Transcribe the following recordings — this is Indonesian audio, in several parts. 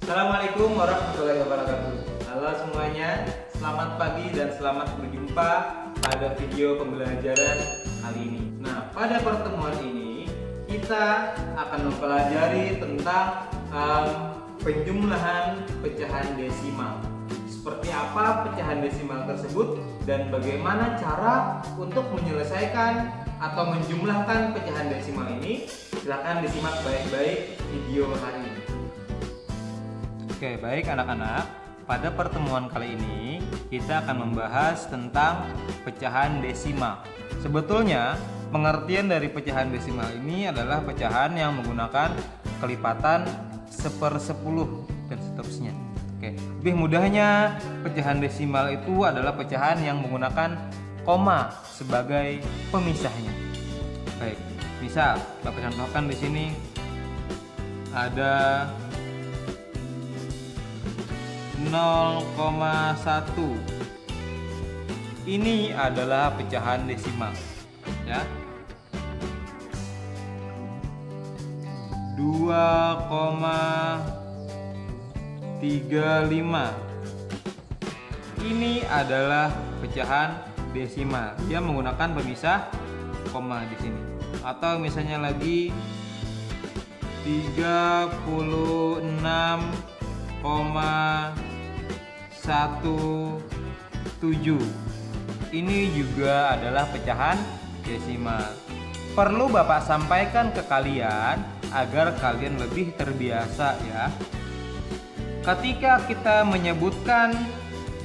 Assalamualaikum warahmatullahi wabarakatuh. Halo semuanya, selamat pagi dan selamat berjumpa pada video pembelajaran kali ini. Nah, pada pertemuan ini kita akan mempelajari tentang penjumlahan pecahan desimal. Seperti apa pecahan desimal tersebut dan bagaimana cara untuk menyelesaikan atau menjumlahkan pecahan desimal ini. Silakan disimak baik-baik video hari ini. Oke, baik anak-anak. Pada pertemuan kali ini kita akan membahas tentang pecahan desimal. Sebetulnya pengertian dari pecahan desimal ini adalah pecahan yang menggunakan kelipatan 1/10 dan seterusnya. Oke, lebih mudahnya pecahan desimal itu adalah pecahan yang menggunakan koma sebagai pemisahnya. Baik, misal Bapak contohkan di sini ada 0,1. Ini adalah pecahan desimal, ya. 2,35. Ini adalah pecahan desimal. Dia menggunakan pemisah koma di sini. Atau misalnya lagi 36,17. Ini juga adalah pecahan desimal. Perlu Bapak sampaikan ke kalian agar kalian lebih terbiasa, ya. Ketika kita menyebutkan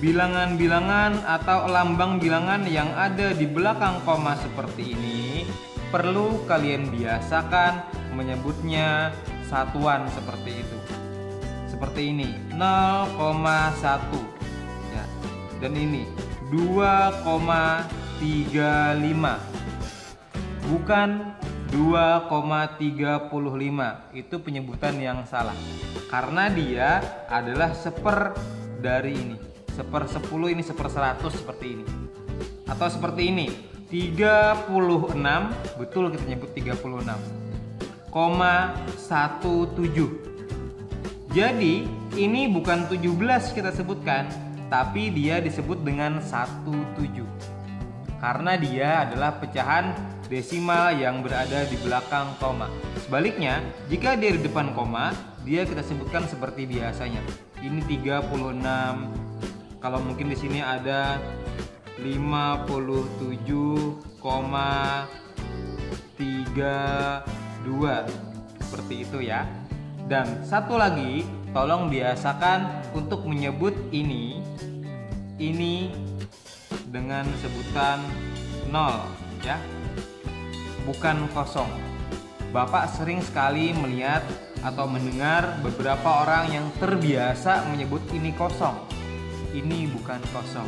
bilangan-bilangan atau lambang bilangan yang ada di belakang koma seperti ini, perlu kalian biasakan menyebutnya satuan seperti itu. Seperti ini 0,1, ya. Dan ini 2,35, bukan 2,35. Itu penyebutan yang salah karena dia adalah seper dari ini. 1/10 ini 1/100 seperti ini. Atau seperti ini 36, betul kita nyebut 36,17. Jadi ini bukan 17 kita sebutkan, tapi dia disebut dengan 17 karena dia adalah pecahan desimal yang berada di belakang koma. Sebaliknya, jika dia di depan koma, dia kita sebutkan seperti biasanya. Ini 36. Kalau mungkin di sini ada 57,32 seperti itu, ya. Dan satu lagi, tolong biasakan untuk menyebut ini dengan sebutan 0, ya, bukan kosong. Bapak sering sekali melihat atau mendengar beberapa orang yang terbiasa menyebut ini kosong. Ini bukan kosong.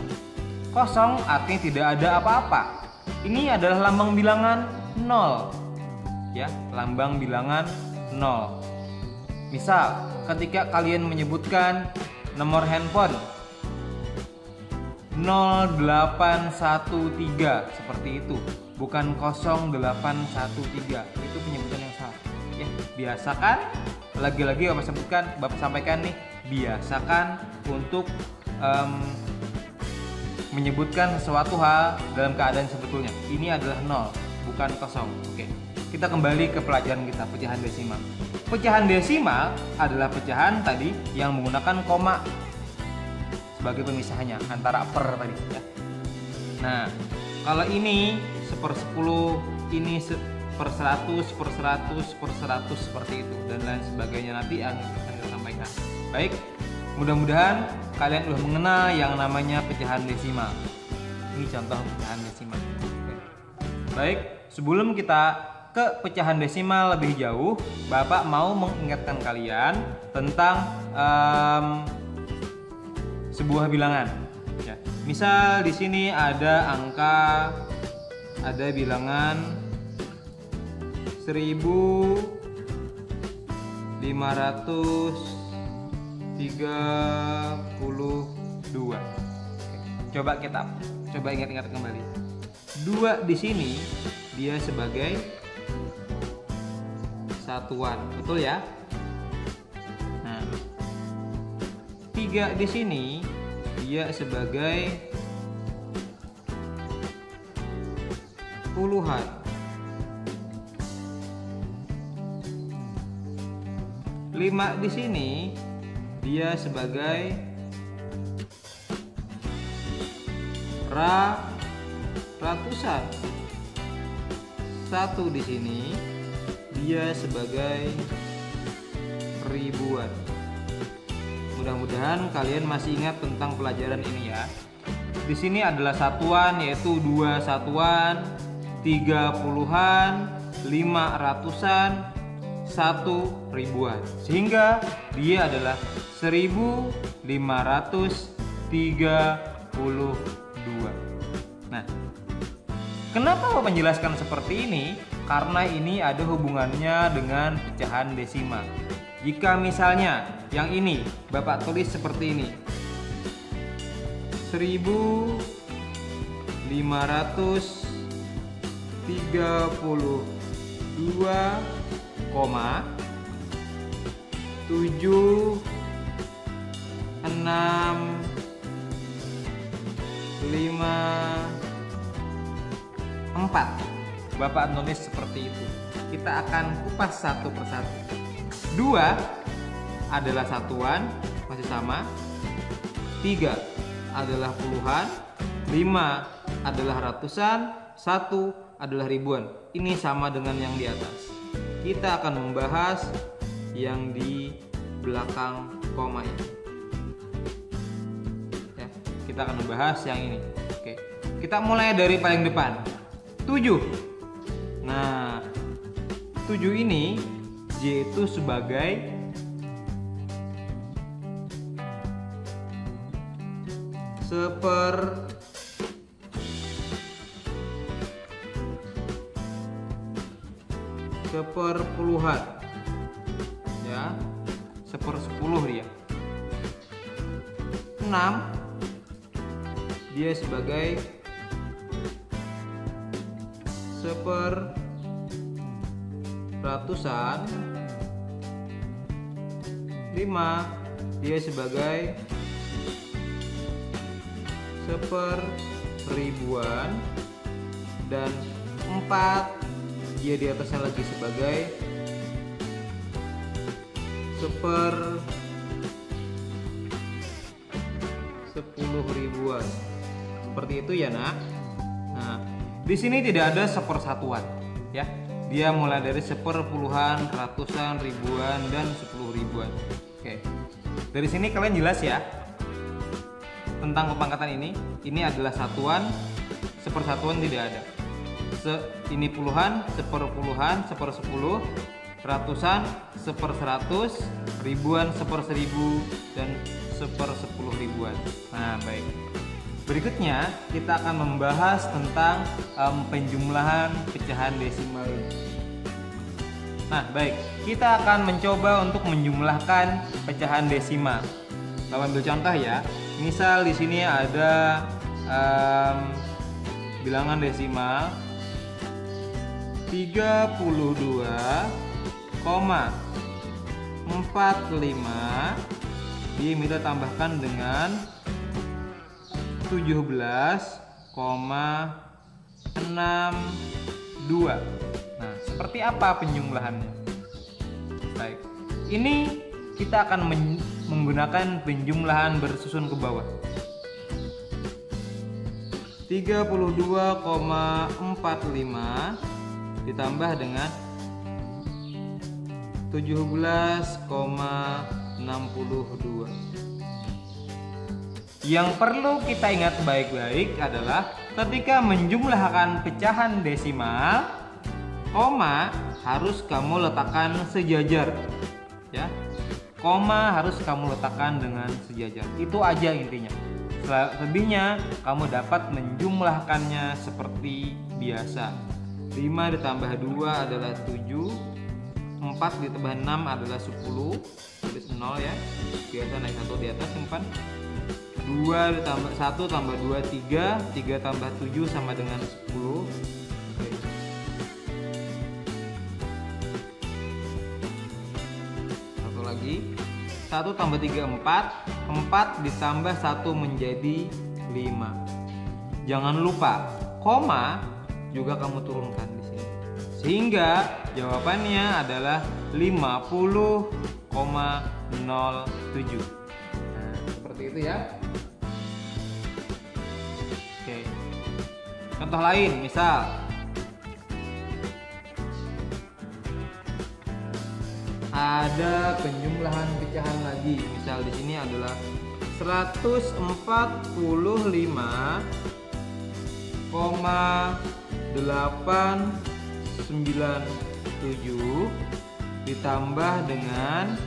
Kosong artinya tidak ada apa-apa. Ini adalah lambang bilangan 0, ya, lambang bilangan 0. Misal ketika kalian menyebutkan nomor handphone 0813 seperti itu, bukan 0813. Itu penyebutan yang salah, ya. Biasakan, lagi-lagi Bapak sampaikan nih, biasakan untuk menyebutkan sesuatu hal dalam keadaan sebetulnya. Ini adalah 0, bukan kosong. Oke, kita kembali ke pelajaran kita, pecahan desimal. Pecahan desimal adalah pecahan tadi yang menggunakan koma sebagai pemisahnya antara per tadi, ya. Nah, kalau ini 1/10, ini 1/100, 1/100, 1/100 seperti itu dan lain sebagainya, nanti akan saya sampaikan. Baik, mudah-mudahan kalian sudah mengenal yang namanya pecahan desimal. Ini contoh pecahan desimal. Baik, sebelum kita ke pecahan desimal lebih jauh, Bapak mau mengingatkan kalian tentang sebuah bilangan, ya. Misal di sini ada bilangan 1532. Coba ingat-ingat kembali. 2 di sini dia sebagai satuan, betul ya? Nah, 3 di sini dia sebagai puluhan. 5 di sini dia sebagai ratusan. 1 di sini dia sebagai ribuan. Mudah-mudahan kalian masih ingat tentang pelajaran ini ya. Di sini adalah satuan, yaitu 2 satuan, 3 puluhan, 5 ratusan, 1 ribuan. Sehingga dia adalah 1532. Nah, kenapa Bapak menjelaskan seperti ini? Karena ini ada hubungannya dengan pecahan desimal. Jika misalnya yang ini Bapak tulis seperti ini, 1532,765,4. Bapak nulis seperti itu. Kita akan kupas satu persatu. 2 adalah satuan, masih sama. 3 adalah puluhan, 5 adalah ratusan, 1 adalah ribuan. Ini sama dengan yang di atas. Kita akan membahas yang di belakang koma ini. Ya, kita akan membahas yang ini. Oke. Kita mulai dari paling depan. 7. Nah, 7 ini J itu sebagai seperpuluhan, ya, 1/10 dia. 6 dia sebagai ratusan. 5 dia sebagai ribuan, dan 4 dia di atasnya lagi sebagai 10.000-an. Seperti itu ya, Nak. Nah, di sini tidak ada sepersatuan, ya. Dia mulai dari seperpuluhan, ratusan, ribuan, dan 10.000-an. Oke. Dari sini kalian jelas ya tentang kepangkatan ini. Ini adalah satuan, sepersatuan tidak ada. Ini puluhan, seperpuluhan, 1/10, ratusan, 1/100, ribuan, 1/1000, dan 1/10.000-an. Nah, baik. Berikutnya kita akan membahas tentang penjumlahan pecahan desimal. Nah, baik. Kita akan mencoba untuk menjumlahkan pecahan desimal. Bapak ambil contoh ya. Misal di sini ada bilangan desimal 32,45. Dia minta tambahkan dengan 17,62. Nah, seperti apa penjumlahannya? Baik. Ini kita akan menggunakan penjumlahan bersusun ke bawah. 32,45 ditambah dengan 17,62. Yang perlu kita ingat baik-baik adalah ketika menjumlahkan pecahan desimal, koma harus kamu letakkan sejajar, ya. Koma harus kamu letakkan dengan sejajar. Itu aja intinya. Selebihnya kamu dapat menjumlahkannya seperti biasa. 5 ditambah 2 adalah 7, 4 ditambah 6 adalah 10, tulis 0 ya. Biasa naik 1 di atas, simpan. 2 ditambah 1 tambah 2 3, 3 tambah 7 sama dengan 10. Oke. Satu lagi. 1 tambah 3 4. 4 ditambah 1 menjadi 5. Jangan lupa koma juga kamu turunkan di sini. Sehingga jawabannya adalah 50,07. Nah, seperti itu ya. Oke. Contoh lain, misal ada penjumlahan pecahan lagi. Misal di sini adalah 145,897 ditambah dengan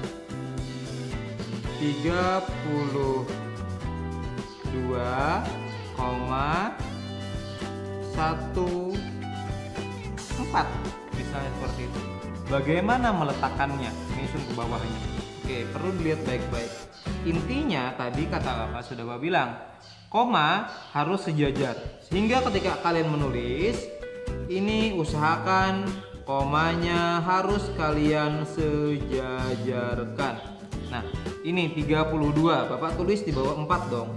32,14, misalnya seperti itu. Bagaimana meletakkannya? Ini sungguh bawahnya. Oke, perlu dilihat baik-baik. Intinya tadi kata Bapak sudah Bapak bilang, koma harus sejajar. Sehingga ketika kalian menulis, ini usahakan komanya harus kalian sejajarkan. Nah, ini 32. Bapak tulis di bawah 4 dong.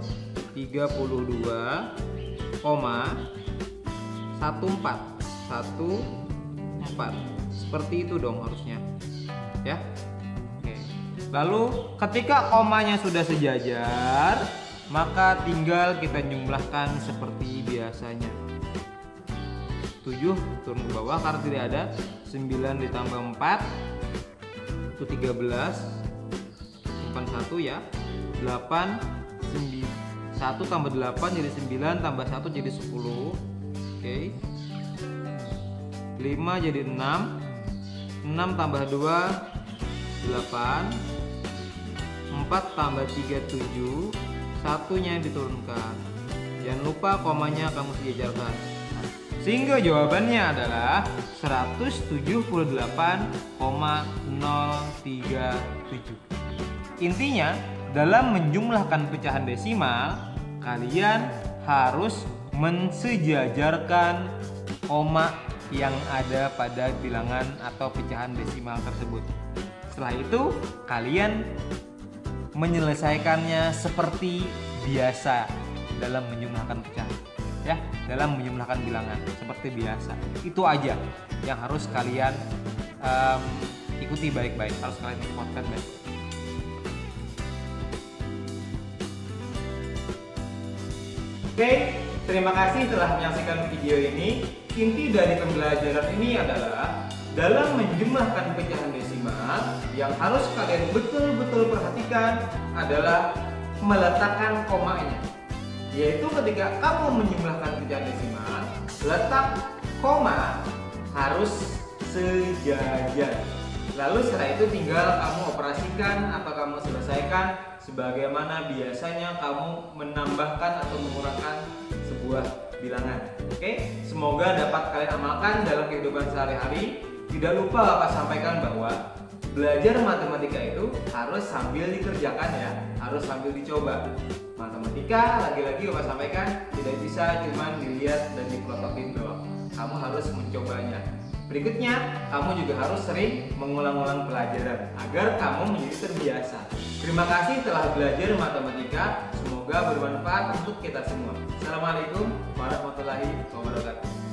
32,14. Seperti itu dong harusnya. Ya. Oke. Lalu ketika komanya sudah sejajar, maka tinggal kita jumlahkan seperti biasanya. 7 turun ke bawah karena tidak ada. 9 ditambah 4 itu 13. Simpan 1 ya. 8 1 tambah 8 jadi 9 tambah 1 jadi 10. Oke. 5 jadi 6. 6 tambah 2 8. 4 tambah 3 7. Satunya diturunkan. Jangan lupa komanya kamu sejajarkan. Sehingga jawabannya adalah 178,037. Intinya dalam menjumlahkan pecahan desimal, kalian harus mensejajarkan koma yang ada pada bilangan atau pecahan desimal tersebut. Setelah itu kalian menyelesaikannya seperti biasa dalam menjumlahkan pecahan, ya, dalam menjumlahkan bilangan seperti biasa. Itu aja yang harus kalian ikuti baik-baik, harus kalian ikutkan baik. Oke, terima kasih telah menyaksikan video ini. Inti dari pembelajaran ini adalah dalam menjumlahkan pecahan desimal yang harus kalian betul-betul perhatikan adalah meletakkan komanya. Yaitu ketika kamu menjumlahkan pecahan desimal, letak koma harus sejajar. Lalu setelah itu tinggal kamu operasikan atau kamu selesaikan sebagaimana biasanya kamu menambahkan atau mengurangkan sebuah bilangan. Oke, semoga dapat kalian amalkan dalam kehidupan sehari-hari. Tidak lupa Bapak sampaikan bahwa belajar matematika itu harus sambil dikerjakan ya, harus sambil dicoba. Matematika lagi-lagi Bapak sampaikan tidak bisa cuma dilihat dan diplototin doang. Kamu harus mencobanya. Berikutnya, kamu juga harus sering mengulang-ulang pelajaran agar kamu menjadi terbiasa. Terima kasih telah belajar matematika. Semoga bermanfaat untuk kita semua. Assalamualaikum warahmatullahi wabarakatuh.